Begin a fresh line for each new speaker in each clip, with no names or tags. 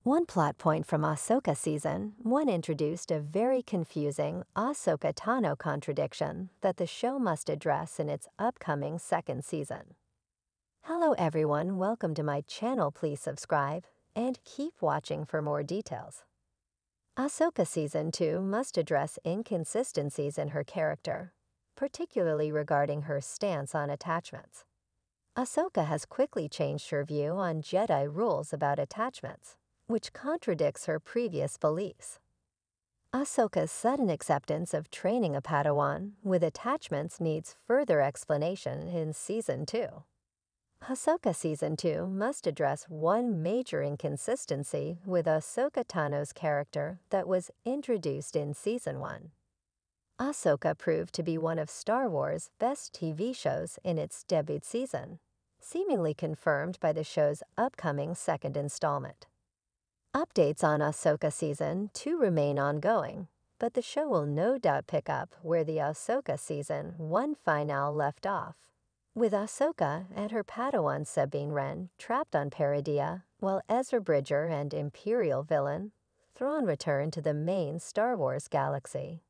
One plot point from Ahsoka season 1 introduced a very confusing Ahsoka Tano contradiction that the show must address in its upcoming second season. Hello everyone, welcome to my channel. Please subscribe and keep watching for more details. Ahsoka season 2 must address inconsistencies in her character, particularly regarding her stance on attachments. Ahsoka has quickly changed her view on Jedi rules about attachments, which contradicts her previous beliefs. Ahsoka's sudden acceptance of training a Padawan with attachments needs further explanation in Season 2. Ahsoka Season 2 must address one major inconsistency with Ahsoka Tano's character that was introduced in Season 1. Ahsoka proved to be one of Star Wars' best TV shows in its debut season, seemingly confirmed by the show's upcoming second installment. Updates on Ahsoka Season 2 remain ongoing, but the show will no doubt pick up where the Ahsoka Season 1 finale left off, with Ahsoka and her Padawan Sabine Wren trapped on Peridea, while Ezra Bridger and Imperial villain Thrawn return to the main Star Wars galaxy.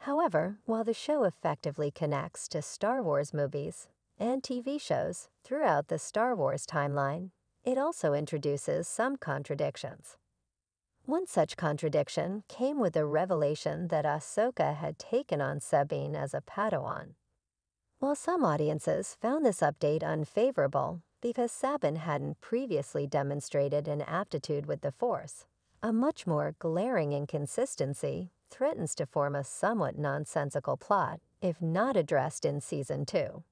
However, while the show effectively connects to Star Wars movies and TV shows throughout the Star Wars timeline, it also introduces some contradictions. One such contradiction came with the revelation that Ahsoka had taken on Sabine as a Padawan. While some audiences found this update unfavorable because Sabine hadn't previously demonstrated an aptitude with the Force, a much more glaring inconsistency threatens to form a somewhat nonsensical plot if not addressed in Season 2.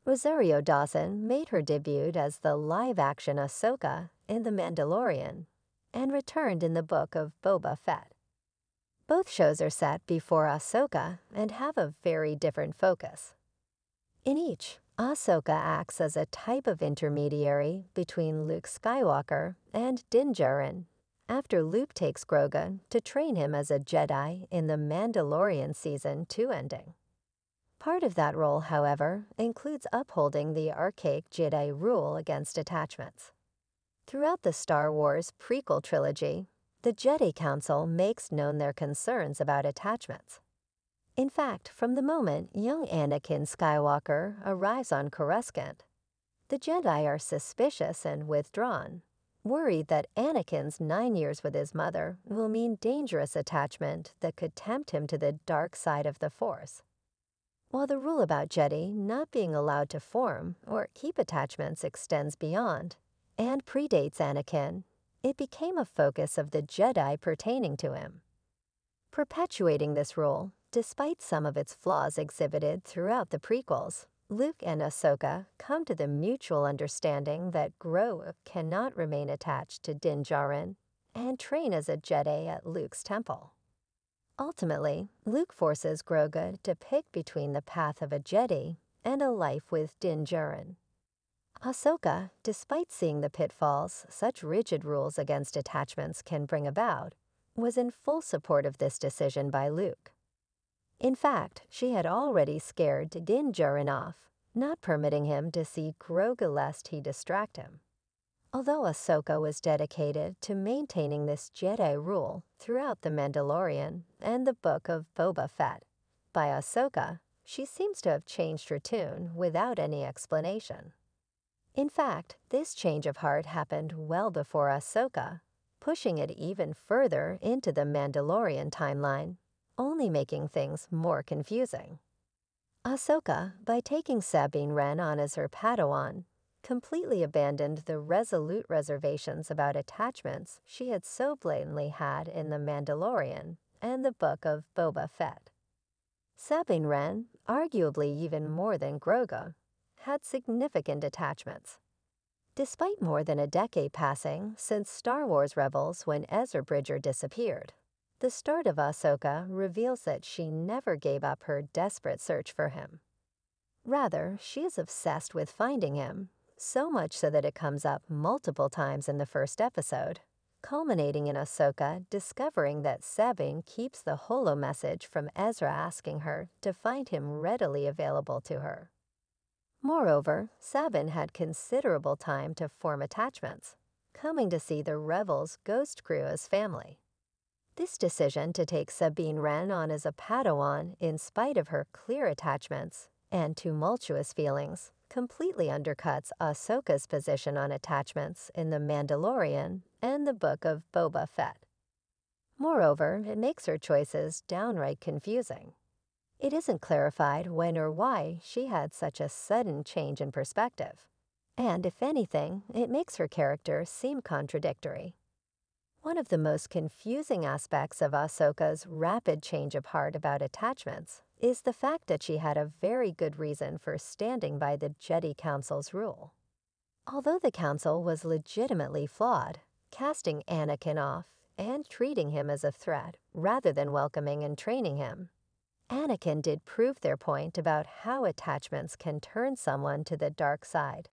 Rosario Dawson made her debut as the live-action Ahsoka in The Mandalorian and returned in the book of Boba Fett. Both shows are set before Ahsoka and have a very different focus. In each, Ahsoka acts as a type of intermediary between Luke Skywalker and Din Djarin, after Luke takes Grogu to train him as a Jedi in The Mandalorian Season 2 ending. Part of that role, however, includes upholding the archaic Jedi rule against attachments. Throughout the Star Wars prequel trilogy, the Jedi Council makes known their concerns about attachments. In fact, from the moment young Anakin Skywalker arrives on Coruscant, the Jedi are suspicious and withdrawn, worried that Anakin's 9 years with his mother will mean dangerous attachment that could tempt him to the dark side of the Force. While the rule about Jedi not being allowed to form or keep attachments extends beyond and predates Anakin, it became a focus of the Jedi pertaining to him. Perpetuating this rule, despite some of its flaws exhibited throughout the prequels, Luke and Ahsoka come to the mutual understanding that Grogu cannot remain attached to Din Djarin and train as a Jedi at Luke's temple. Ultimately, Luke forces Grogu to pick between the path of a Jedi and a life with Din Djarin. Ahsoka, despite seeing the pitfalls such rigid rules against attachments can bring about, was in full support of this decision by Luke. In fact, she had already scared Din Djarin off, not permitting him to see Grogu lest he distract him. Although Ahsoka was dedicated to maintaining this Jedi rule throughout The Mandalorian and the book of Boba Fett, by Ahsoka, she seems to have changed her tune without any explanation. In fact, this change of heart happened well before Ahsoka, pushing it even further into the Mandalorian timeline, only making things more confusing. Ahsoka, by taking Sabine Wren on as her Padawan, completely abandoned the resolute reservations about attachments she had so blatantly had in The Mandalorian and the book of Boba Fett. Sabine Wren, arguably even more than Grogu, had significant attachments. Despite more than a decade passing since Star Wars Rebels when Ezra Bridger disappeared, the start of Ahsoka reveals that she never gave up her desperate search for him. Rather, she is obsessed with finding him, so much so that it comes up multiple times in the first episode, culminating in Ahsoka discovering that Sabine keeps the holo message from Ezra asking her to find him readily available to her. Moreover, Sabine had considerable time to form attachments, coming to see the Rebels' ghost crew as family. This decision to take Sabine Wren on as a Padawan, in spite of her clear attachments and tumultuous feelings, completely undercuts Ahsoka's position on attachments in The Mandalorian and the Book of Boba Fett. Moreover, it makes her choices downright confusing. It isn't clarified when or why she had such a sudden change in perspective. And if anything, it makes her character seem contradictory. One of the most confusing aspects of Ahsoka's rapid change of heart about attachments is the fact that she had a very good reason for standing by the Jedi Council's rule. Although the Council was legitimately flawed, casting Anakin off and treating him as a threat rather than welcoming and training him, Anakin did prove their point about how attachments can turn someone to the dark side.